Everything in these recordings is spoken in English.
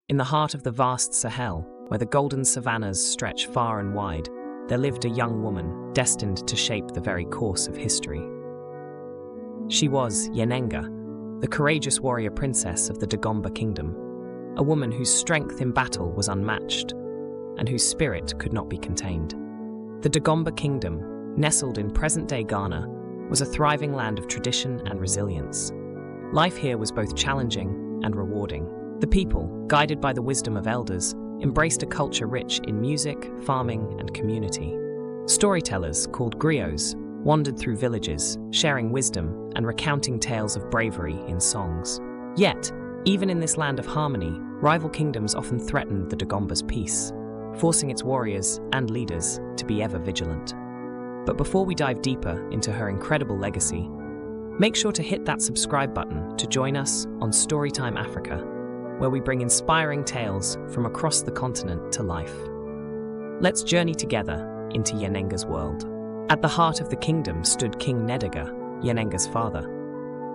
In the heart of the vast Sahel, where the golden savannas stretch far and wide, there lived a young woman destined to shape the very course of history. She was Yennenga, the courageous warrior princess of the Dagomba Kingdom, a woman whose strength in battle was unmatched and whose spirit could not be contained. The Dagomba Kingdom, nestled in present-day Ghana, was a thriving land of tradition and resilience. Life here was both challenging and rewarding. The people, guided by the wisdom of elders, embraced a culture rich in music, farming, and community. Storytellers, called griots, wandered through villages, sharing wisdom and recounting tales of bravery in songs. Yet, even in this land of harmony, rival kingdoms often threatened the Dagomba's peace, forcing its warriors and leaders to be ever vigilant. But before we dive deeper into her incredible legacy, make sure to hit that subscribe button to join us on Storytime Africa, where we bring inspiring tales from across the continent to life. Let's journey together into Yennenga's world. At the heart of the kingdom stood King Yennenga, Yennenga's father.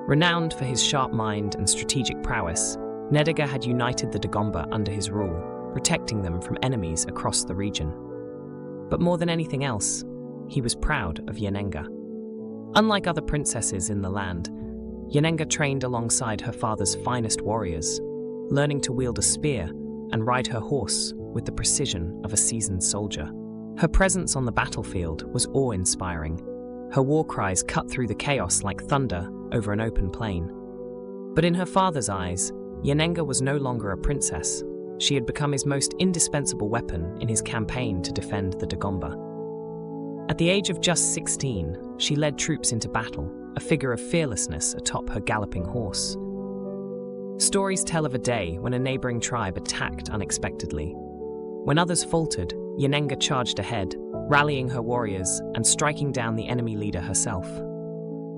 Renowned for his sharp mind and strategic prowess, Yennenga had united the Dagomba under his rule, protecting them from enemies across the region. But more than anything else, he was proud of Yennenga. Unlike other princesses in the land, Yennenga trained alongside her father's finest warriors, learning to wield a spear and ride her horse with the precision of a seasoned soldier. Her presence on the battlefield was awe-inspiring. Her war cries cut through the chaos like thunder over an open plain. But in her father's eyes, Yennenga was no longer a princess. She had become his most indispensable weapon in his campaign to defend the Dagomba. At the age of just 16, she led troops into battle, a figure of fearlessness atop her galloping horse. Stories tell of a day when a neighboring tribe attacked unexpectedly. When others faltered, Yennenga charged ahead, rallying her warriors and striking down the enemy leader herself.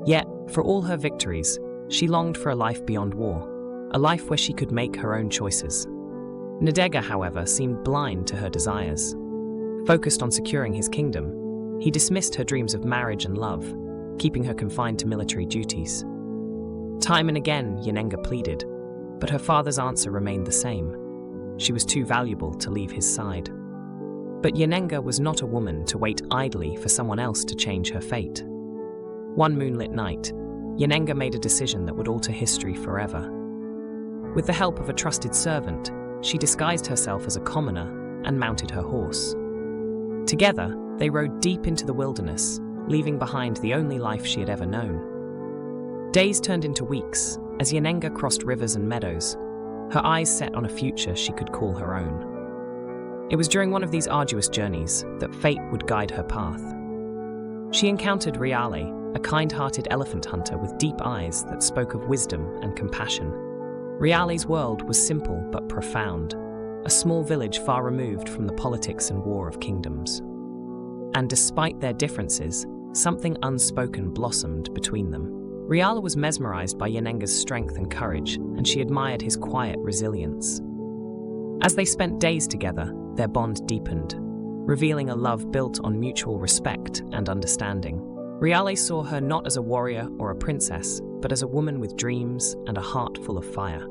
Yet, for all her victories, she longed for a life beyond war, a life where she could make her own choices. Yennenga, however, seemed blind to her desires. Focused on securing his kingdom, he dismissed her dreams of marriage and love, keeping her confined to military duties. Time and again, Yennenga pleaded, but her father's answer remained the same. She was too valuable to leave his side. But Yennenga was not a woman to wait idly for someone else to change her fate. One moonlit night, Yennenga made a decision that would alter history forever. With the help of a trusted servant, she disguised herself as a commoner and mounted her horse. Together, they rode deep into the wilderness, leaving behind the only life she had ever known. Days turned into weeks as Yennenga crossed rivers and meadows, her eyes set on a future she could call her own. It was during one of these arduous journeys that fate would guide her path. She encountered Riale, a kind-hearted elephant hunter with deep eyes that spoke of wisdom and compassion. Riale's world was simple but profound, a small village far removed from the politics and war of kingdoms. And despite their differences, something unspoken blossomed between them. Riale was mesmerized by Yennenga's strength and courage, and she admired his quiet resilience. As they spent days together, their bond deepened, revealing a love built on mutual respect and understanding. Riale saw her not as a warrior or a princess, but as a woman with dreams and a heart full of fire.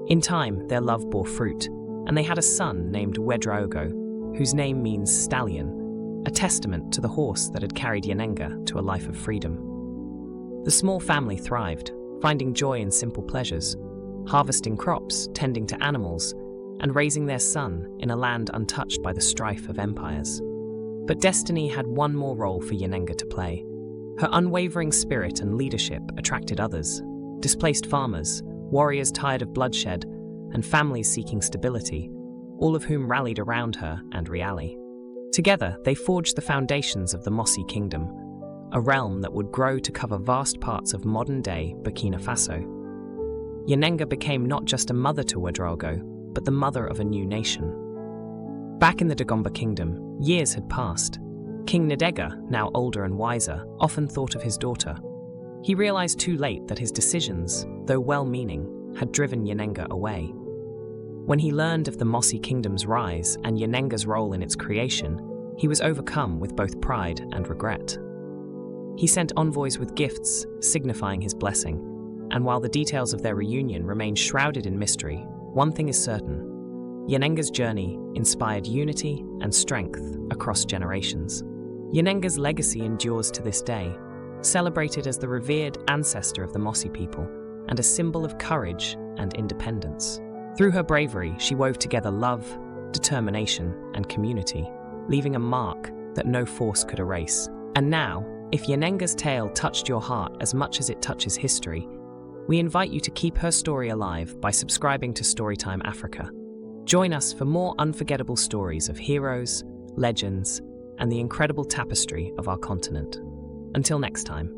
In time, their love bore fruit, and they had a son named Ouedraogo, whose name means stallion, a testament to the horse that had carried Yennenga to a life of freedom. The small family thrived, finding joy in simple pleasures, harvesting crops, tending to animals, and raising their son in a land untouched by the strife of empires. But destiny had one more role for Yennenga to play. Her unwavering spirit and leadership attracted others, displaced farmers, warriors tired of bloodshed, and families seeking stability, all of whom rallied around her and Riale. Together, they forged the foundations of the Mossi Kingdom, a realm that would grow to cover vast parts of modern-day Burkina Faso. Yennenga became not just a mother to Ouedraogo, but the mother of a new nation. Back in the Dagomba Kingdom, years had passed. King Yennenga, now older and wiser, often thought of his daughter. He realized too late that his decisions, though well-meaning, had driven Yennenga away. When he learned of the Mossi Kingdom's rise and Yennenga's role in its creation, he was overcome with both pride and regret. He sent envoys with gifts, signifying his blessing, and while the details of their reunion remain shrouded in mystery, one thing is certain: Yennenga's journey inspired unity and strength across generations. Yennenga's legacy endures to this day, celebrated as the revered ancestor of the Mossi people and a symbol of courage and independence. Through her bravery, she wove together love, determination, and community, leaving a mark that no force could erase. And now, if Yennenga's tale touched your heart as much as it touches history, we invite you to keep her story alive by subscribing to Storytime Africa. Join us for more unforgettable stories of heroes, legends, and the incredible tapestry of our continent. Until next time.